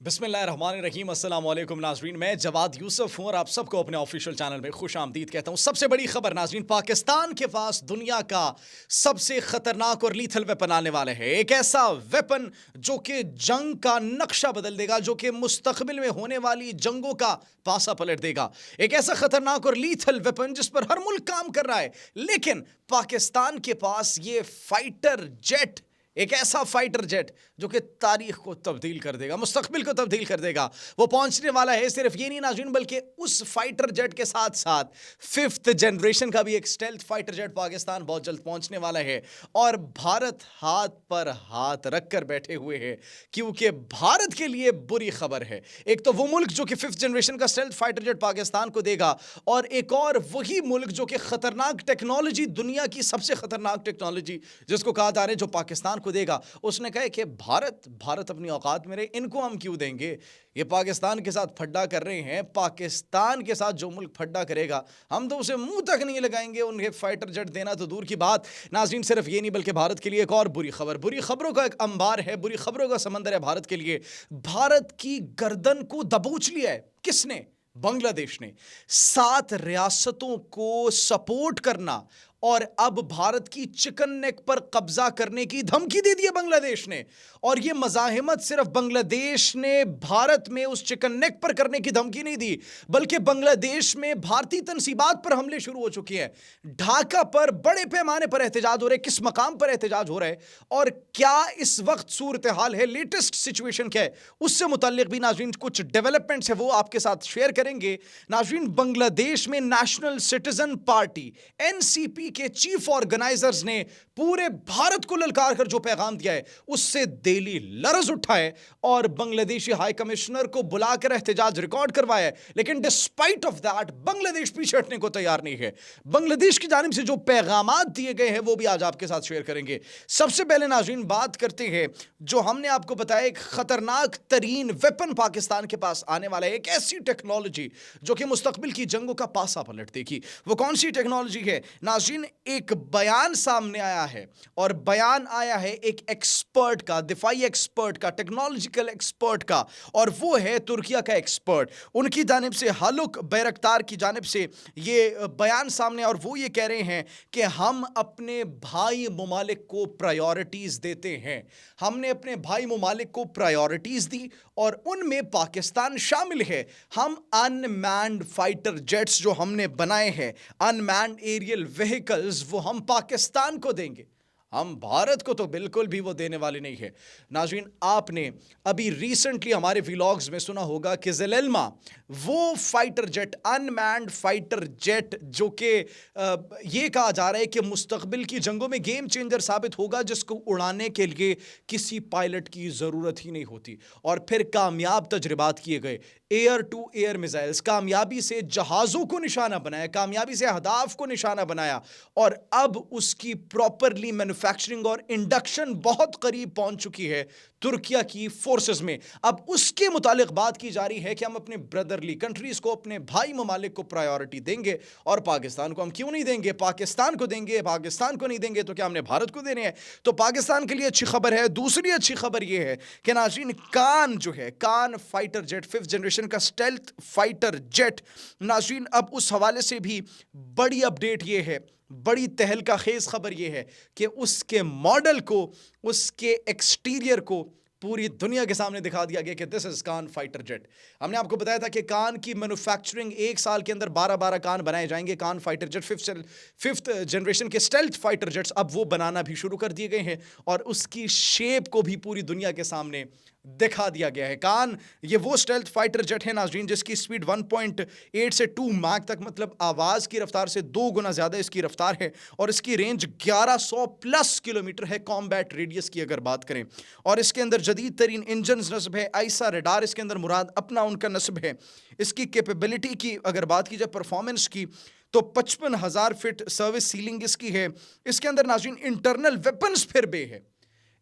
बिस्मिल्लाहिर्रहमानिर्रहीम अस्सलाम वालेकुम नाजरीन। मैं जवाद यूसुफ हूं और आप सबको अपने ऑफिशियल चैनल में खुश आमदीद कहता हूं। सबसे बड़ी खबर नाजरीन, पाकिस्तान के पास दुनिया का सबसे खतरनाक और लीथल वेपन आने वाले है। एक ऐसा वेपन जो कि जंग का नक्शा बदल देगा, जो कि मुस्तकबिल में होने वाली जंगों का पासा पलट देगा। एक ऐसा खतरनाक और लीथल वेपन जिस पर हर मुल्क काम कर रहा है, लेकिन पाकिस्तान के पास ये फाइटर जेट, एक ऐसा फाइटर जेट जो कि तारीख को तब्दील कर देगा, मुस्तकबिल को तब्दील कर देगा, वो पहुंचने वाला है। सिर्फ ये नहीं नाज़रीन, बल्कि उस फाइटर जेट के साथ साथ फिफ्थ जनरेशन का भी एक स्टेल्थ फाइटर जेट पाकिस्तान बहुत जल्द पहुंचने वाला है। और भारत हाथ पर हाथ रखकर बैठे हुए हैं, क्योंकि भारत के लिए बुरी खबर है। एक तो वो मुल्क जो कि फिफ्थ जनरेशन का स्टेल्थ फाइटर जेट पाकिस्तान को देगा, और एक और वही मुल्क जो कि खतरनाक टेक्नोलॉजी, दुनिया की सबसे खतरनाक टेक्नोलॉजी जिसको कहा जा रहा है, जो पाकिस्तान को देगा। उसने कहा कि भारत अपनी औकात में रहे, इनको हम क्यों देंगे। ये पाकिस्तान के साथ फड्डा कर रहे हैं, पाकिस्तान के साथ जो मुल्क फड्डा करेगा हम तो उसे मुंह तक नहीं लगाएंगे। उन्हें फाइटर जेट देना तो दूर की बात नाज़रीन। सिर्फ ये नहीं, बल्कि भारत के लिए एक और बुरी खबर, बुरी खबरों का एक अंबार है, बुरी खबरों का समंदर है भारत के लिए। भारत की गर्दन को दबोच लिया है। किसने? बांग्लादेश ने। 7 रियासतों को सपोर्ट करना और अब भारत की चिकन नेक पर कब्जा करने की धमकी दे दी है बांग्लादेश ने। और यह मज़ाहिमत सिर्फ बांग्लादेश ने भारत में उस चिकन नेक पर करने की धमकी नहीं दी, बल्कि बांग्लादेश में भारतीय तंसीबात पर हमले शुरू हो चुके हैं। ढाका पर बड़े पैमाने पर एहतजाज हो रहे हैं। किस मकाम पर एहतजाज हो रहा है और क्या इस वक्त सूरत हाल है, लेटेस्ट सिचुएशन क्या है, उससे मुताल्लिक भी नाज़रीन कुछ डेवलपमेंट्स है, वो आपके साथ शेयर करेंगे। नाज़रीन, बांग्लादेश में नेशनल सिटीजन पार्टी एनसीपी के चीफ ऑर्गेनाइजर्स ने पूरे भारत को ललकार कर जो पैगाम दिया है, उससे दिल्ली लरज उठा है और बांग्लादेशी हाई कमिश्नर को बुलाकर एहतजाज रिकॉर्ड करवाया है। लेकिन डिस्पाइट ऑफ दैट बांग्लादेश पीछे हटने को तैयार नहीं है। बांग्लादेश की जानिब से जो पैगामात दिए गए हैं वो भी आज आपके साथ शेयर करेंगे। सबसे पहले नाज़रीन बात करते हैं, जो हमने आपको बताया एक खतरनाक तरीन वेपन पाकिस्तान के पास आने वाला है, एक ऐसी टेक्नोलॉजी जो कि मुस्तकबिल की जंगों का पासा पलट देगी। वो कौन सी टेक्नोलॉजी है नाज़रीन? एक बयान सामने आया है, और बयान आया है एक एक्सपर्ट का, दिफाई एक्सपर्ट का, टेक्नोलॉजिकल एक्सपर्ट का, और वो है तुर्किया का एक्सपर्ट। उनकी जानिब से, हालुक बैरक्तार की जानिब से ये बयान सामने, और वो ये कह रहे हैं कि हम अपने भाई ममालिक को प्रायोरिटीज देते हैं। हमने अपने भाई ममालिक को प्रायोरिटीज दी और उनमें पाकिस्तान शामिल है। हम अनमैन्ड फाइटर जेट्स जो हमने बनाए हैं, अनमैन्ड एरियल व्हीकल्स, वो हम पाकिस्तान को देंगे। हम भारत को तो बिल्कुल भी वो देने वाले नहीं है। नाज़रीन, आपने अभी रिसेंटली हमारे व्लॉग्स में सुना होगा कि ज़ेलेल्मा, वो fighter jet, unmanned fighter jet जो कि ये कहा जा रहा है कि मुस्तकबिल की जंगों में गेम चेंजर साबित होगा, जिसको उड़ाने के लिए किसी पायलट की ज़रूरत ही नहीं होती। और फिर कामयाब तजर्बात किए गए, एयर टू एयर मिसाइल्स, कामयाबी से जहाज़ों को निशाना बनाया, कामयाबी से अहदाफ को निशाना बनाया, और अब उसकी प्रॉपरली मैन्युफैक्चरिंग और इंडक्शन बहुत करीब पहुंच चुकी है तुर्किया की फोर्सेस में। अब उसके मुतालिक बात की जा रही है कि हम अपने ब्रदरली कंट्रीज को, अपने भाई ममालिक को प्रायोरिटी देंगे, और पाकिस्तान को हम क्यों नहीं देंगे? पाकिस्तान को देंगे, पाकिस्तान को नहीं देंगे तो क्या हमने भारत को देने हैं? तो पाकिस्तान के लिए अच्छी खबर है। दूसरी अच्छी खबर यह है कि नाज़रीन, कान जो है, कान फाइटर जेट, फिफ्थ जनरेशन का स्टेल्थ फाइटर जेट, नाज़रीन अब उस हवाले से भी बड़ी अपडेट यह है, बड़ी तहलका खेज खबर यह है कि उसके मॉडल को, उसके एक्सटीरियर को पूरी दुनिया के सामने दिखा दिया गया कि दिस इज कान फाइटर जेट। हमने आपको बताया था कि कान की मैन्युफैक्चरिंग 1 साल के अंदर 12 कान बनाए जाएंगे। कान फाइटर जेट, फिफ्थ जनरेशन के स्टेल्थ फाइटर जेट्स अब वो बनाना भी शुरू कर दिए गए हैं, और उसकी शेप को भी पूरी दुनिया के सामने दिखा दिया गया है। कान ये वो स्टेल्थ फाइटर जेट है नाज़रीन जिसकी स्पीड 1.8 से 2 माक तक, मतलब आवाज़ की रफ्तार से 2 गुना ज़्यादा इसकी रफ्तार है, और इसकी रेंज 1100 प्लस किलोमीटर है कॉम्बैट रेडियस की अगर बात करें। और इसके अंदर जदीद तरीन इंजन नस्ब है, आइसा रडार इसके अंदर मुराद अपना उनका नस्ब है। इसकी कैपेबिलिटी की अगर बात की जाए, परफॉर्मेंस की, तो 55,000 फीट सर्विस सीलिंग इसकी है। इसके अंदर नाज़रीन इंटरनल वेपन्स फिर बे है।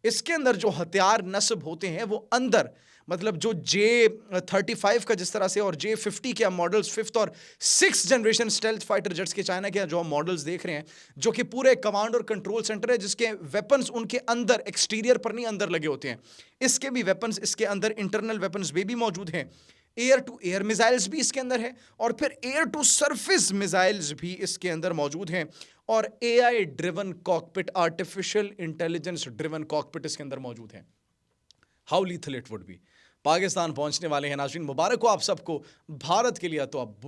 इसके अंदर जो हथियार नस्ब होते हैं वो अंदर, मतलब जो J-35 का जिस तरह से और J-50 के मॉडल्स, फिफ्थ और six generation stealth fighter jets के चाइना के जो हम मॉडल्स देख रहे हैं, जो कि पूरे कमांड और कंट्रोल सेंटर है, जिसके वेपन्स उनके अंदर, एक्सटीरियर पर नहीं, अंदर लगे होते हैं। इसके भी वेपन्स इसके अंदर, इंटरनल वेपन्स वे भी मौजूद हैं। एयर टू एयर मिसाइल्स भी इसके अंदर है और फिर एयर टू सरफेस मिसाइल्स भी इसके अंदर मौजूद हैं। और AI driven cockpit, artificial intelligence driven cockpit इसके अंदर मौजूद है। How lethal it would be. Pakistan पहुंचने वाले हैं नाज़रीन, मुबारक हो आप सबको। भारत के लिए तो अब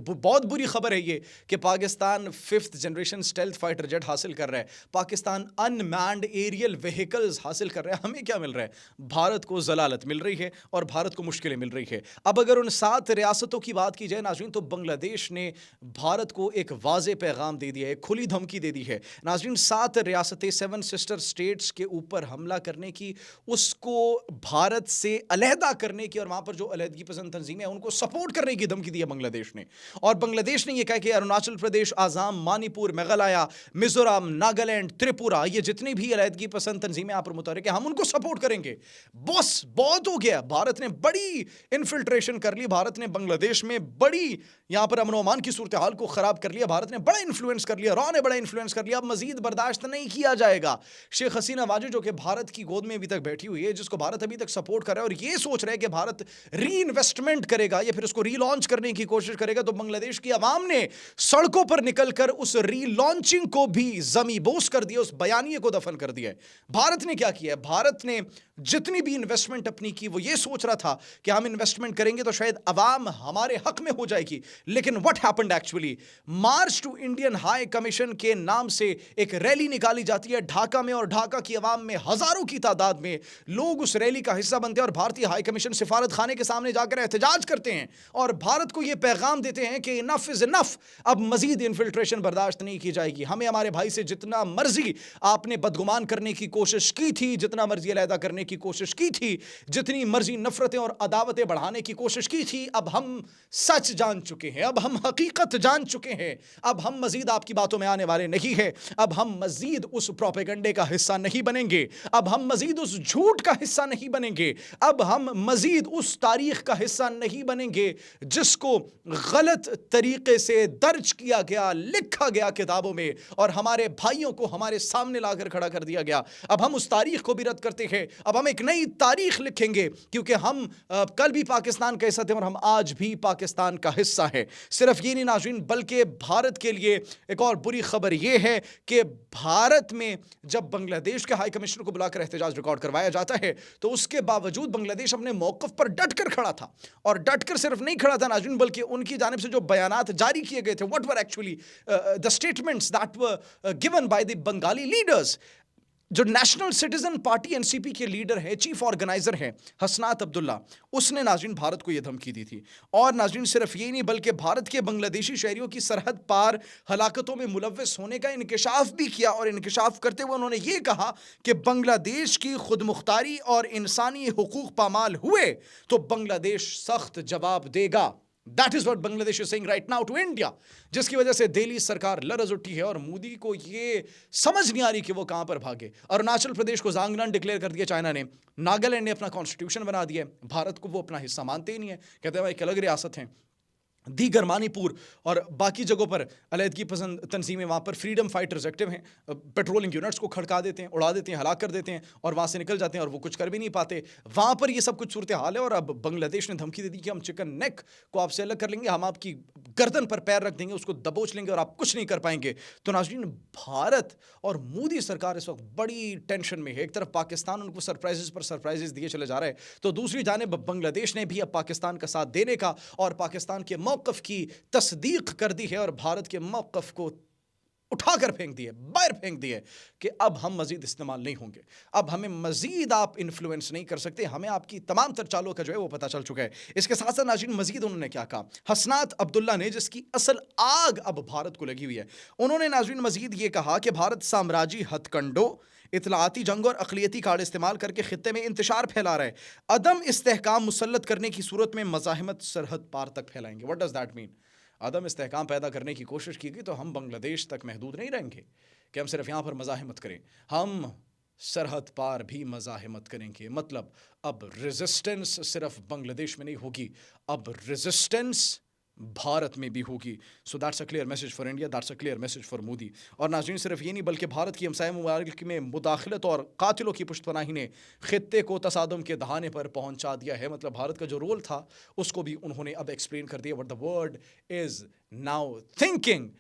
बहुत बुरी खबर है ये कि Pakistan fifth generation stealth fighter jet हासिल कर रहा है, पाकिस्तान अनमैन्ड एरियल व्हीकल्स हासिल कर रहा है। हमें क्या मिल रहा है? भारत को जलालत मिल रही है और भारत को मुश्किलें मिल रही है। अब अगर उन 7 रियासतों की बात की जाए नाज़रीन, तो बांग्लादेश ने भारत को एक वाज़े पैगाम दे दिया है, खुली धमकी दे दी है नाज़रीन। 7 रियासतें, 7 सिस्टर स्टेट्स के ऊपर हमला करने की, उसको भारत से अलहदा करने की और वहां पर जो अलहदगी पसंद तंजीमें हैं उनको सपोर्ट करने की धमकी दी है बांग्लादेश ने। और बांग्लादेश ने यह कहा कि अरुणाचल प्रदेश, आसाम, मणिपुर, मेघालय, मिजोरम, नागालैंड, त्रिपुरा, ये जितनी भी अलहदगी पसंद तंजीमें यहाँ पर मुतहर्रिक है, हम उनको सपोर्ट करेंगे। बस बहुत हो गया। भारत ने बड़ी इन्फिल्ट्रेशन कर ली, भारत ने बांग्लादेश में बड़ी यहां पर अमन अमान की सूरत हाल को खराब कर लिया, भारत ने बड़ा इन्फ्लुएंस कर लिया, रॉ ने बड़ा इन्फ्लुएंस कर लिया। अब मजीद बर्दाश्त नहीं किया जाएगा। शेख हसीना वाजू जो कि भारत की गोद में अभी तक बैठी हुई है, जिसको भारत अभी तक सपोर्ट कर रहा है और ये सोच रहा है कि भारत री इन्वेस्टमेंट करेगा या फिर उसको रीलॉन्च करने की कोशिश करेगा, तो बांग्लादेश की आवाम ने सड़कों पर निकलकर उस रीलॉन्चिंग को भी जमीबोस कर दिया, उस बयानिए को दफन कर दिया है। भारत ने क्या किया है? भारत ने जितनी भी इन्वेस्टमेंट अपनी की, वो ये सोच रहा था कि हम इन्वेस्टमेंट करेंगे तो शायद अवाम हमारे हक में हो जाएगी। लेकिन what happened actually? March two Indian high commission के नाम से एक रैली निकाली जाती है ढाका में, और ढाका की आवाम में हजारों की तादाद में लोग उस रैली का हिस्सा बनते हैं और भारतीय हाई कमीशन सिफारत खाने के सामने जाकर एहतजाज करते हैं और भारत को यह पैगाम देते हैं कि इनफ इज इनफ, अब मजीद इन्फिल्ट्रेशन बर्दाश्त नहीं की जाएगी। हमें हमारे भाई से जितना मर्जी आपने बदगुमान करने की कोशिश की थी, जितना मर्जी अलहदा करने की कोशिश की थी, जितनी मर्जी नफरतें और अदावतें बढ़ाने की कोशिश की थी, अब हम सच जान चुके हैं, अब हम हकीकत जान चुके हैं। अब हम मजीद आपकी बातों में आने वाले नहीं है, अब हम मजीद उस प्रोपेगेंडे का हिस्सा नहीं बनेंगे, अब हम मजीद उस झूठ का हिस्सा नहीं बनेंगे, अब हम मजीद उस तारीख का हिस्सा नहीं बनेंगे जिसको गलत तरीके से दर्ज किया गया, लिखा गया किताबों में और हमारे भाइयों को हमारे सामने लाकर खड़ा कर दिया गया। अब हम उस तारीख को भी रद्द करते हैं, अब हम एक नई तारीख लिखेंगे, क्योंकि हम कल भी पाकिस्तान का हिस्सा थे और हम आज भी पाकिस्तान का हिस्सा है। सिर्फ ये नहीं नाज़रीन, बल्कि भारत के लिए एक और बुरी खबर ये है कि भारत में जब बांग्लादेश के हाई कमिश्नर को बुलाकर एहतजाज रिकॉर्ड करवाया जाता है, तो उसके बावजूद बांग्लादेश अपने मौक़िफ़ पर डटकर खड़ा था। और डटकर सिर्फ नहीं खड़ा था नाज़रीन, बल्कि उनकी जानिब से जो बयानात जारी किए गए थे, what were actually the statements that were given by the Bengali leaders. जो नेशनल सिटीजन पार्टी एनसीपी के लीडर है, चीफ ऑर्गेनाइजर है हसनात अब्दुल्ला, उसने नाज़रीन भारत को यह धमकी दी थी। और नाज़रीन सिर्फ ये नहीं, बल्कि भारत के बांग्लादेशी शहरियों की सरहद पार हलाकतों में मुलव्वस होने का इंकिशाफ भी किया। और इंकिशाफ करते हुए उन्होंने ये कहा कि बांग्लादेश की खुद मुख्तारी और इंसानी हुकूक पामाल हुए तो बांग्लादेश सख्त जवाब देगा। That is what Bangladesh is saying right now to India, जिसकी वजह से दिल्ली सरकार लरज उठी है और मोदी को ये समझ नहीं आ रही कि वो कहां पर भागे। अरुणाचल प्रदेश को जांगलान डिक्लेयर कर दिया चाइना ने, नागालैंड ने अपना कॉन्स्टिट्यूशन बना दिया, भारत को वो अपना हिस्सा मानते ही नहीं है, कहते हैं भाई एक अलग रियासत है। दीगर मणिपुर और बाकी जगहों पर अलहदगी पसंद तंजीमें, वहाँ पर फ्रीडम फाइटर्स एक्टिव हैं, पेट्रोलिंग यूनिट्स को खड़का देते हैं, उड़ा देते हैं, हलाक कर देते हैं और वहाँ से निकल जाते हैं और वो कुछ कर भी नहीं पाते। वहाँ पर ये सब कुछ सूरत हाल है। और अब बांग्लादेश ने धमकी दे दी कि हम चिकन नेक को आपसे अलग कर लेंगे, हम आपकी गर्दन पर पैर रख देंगे, उसको दबोच लेंगे और आप कुछ नहीं कर पाएंगे। तो नाज़रीन, भारत और मोदी सरकार इस वक्त बड़ी टेंशन में है। एक तरफ पाकिस्तान उनको सरप्राइजेस पर सरप्राइजेस दिए चले जा रहा है, तो दूसरी जानिब बांग्लादेश ने भी अब पाकिस्तान का साथ देने का और पाकिस्तान के मौक़िफ़ की तस्दीक कर दी है और भारत के मौक़िफ़ को उठाकर फेंक दिए, बाहर फेंक दिए कि अब हम मजीद इस्तेमाल नहीं होंगे, अब हमें मजीद आप इन्फ्लुएंस नहीं कर सकते, हमें आपकी तमाम तर चालों का जो है वो पता चल चुका है। इसके साथ साथ नाज़रीन मजीद उन्होंने क्या कहा, हसनात अब्दुल्ला ने, जिसकी असल आग अब भारत को लगी हुई है, उन्होंने नाज़रीन मजीद ये कहा कि भारत साम्राज्य हथकंडों, इतलाती जंग और अक़लियती कार्ड इस्तेमाल करके खित्ते में इंतशार फैला रहा है। अदम इस्तेहकाम मुसल्लत करने की सूरत में मज़ाहिमत सरहद पार तक फैलाएंगे। What does that mean? अदम इस्तेहकाम पैदा करने की कोशिश की गई तो हम बांग्लादेश तक महदूद नहीं रहेंगे कि हम सिर्फ यहाँ पर मज़ाहिमत करें, हम सरहद पार भी मज़ाहिमत करेंगे। मतलब अब रेजिस्टेंस सिर्फ बांग्लादेश में नहीं होगी, अब रेजिस्टेंस भारत में भी होगी। So that's a clear message for India, that's a clear message for Modi. और नाज़रीन, सिर्फ ये नहीं बल्कि भारत की हमसाया ममालिक में मुदाखलत और कातिलों की पुश्तपनाही ने खित्ते को तसादुम के दहाने पर पहुंचा दिया है। मतलब भारत का जो रोल था उसको भी उन्होंने अब एक्सप्लेन कर दिया। What the world is now thinking,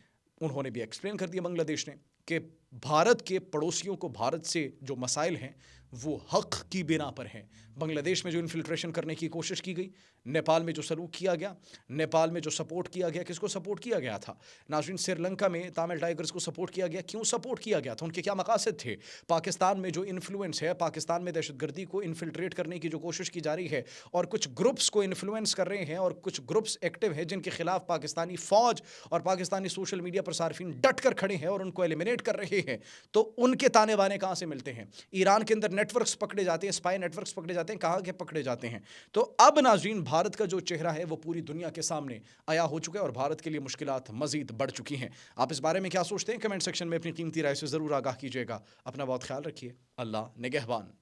उन्होंने भी एक्सप्लेन कर दिया बांग्लादेश ने कि भारत के पड़ोसियों को भारत से जो मसाइल हैं वो हक की बिना पर हैं। बांग्लादेश में जो इन्फिल्ट्रेशन करने की कोशिश की गई, नेपाल में जो सलूक किया गया, नेपाल में जो सपोर्ट किया गया, किसको सपोर्ट किया गया था नाज़रीन? श्रीलंका में तमिल टाइगर्स को सपोर्ट किया गया। क्यों सपोर्ट किया गया था? उनके क्या मकासद थे? पाकिस्तान में जो इन्फ्लुएंस है, पाकिस्तान में दहशतगर्दी को इन्फिल्ट्रेट करने की जो कोशिश की जा रही है और कुछ ग्रुप्स को इन्फ्लुएंस कर रहे हैं और कुछ ग्रुप्स एक्टिव हैं जिनके खिलाफ पाकिस्तानी फौज और पाकिस्तानी सोशल मीडिया पर सार्फिन डट कर खड़े हैं और उनको एलिमिनेट कर रहे हैं। तो उनके ताने बाने कहाँ से मिलते हैं? ईरान के अंदर नेटवर्क्स पकड़े जाते हैं, स्पाई नेटवर्क्स पकड़े जाते हैं, कहाँ के पकड़े जाते हैं? तो अब नाज़रीन, भारत का जो चेहरा है वो पूरी दुनिया के सामने आया हो चुका है और भारत के लिए मुश्किलात मजीद बढ़ चुकी हैं। आप इस बारे में क्या सोचते हैं? कमेंट सेक्शन में अपनी कीमती राय से ज़रूर आगाह कीजिएगा। अपना बहुत ख्याल रखिए। अल्लाह निगहबान।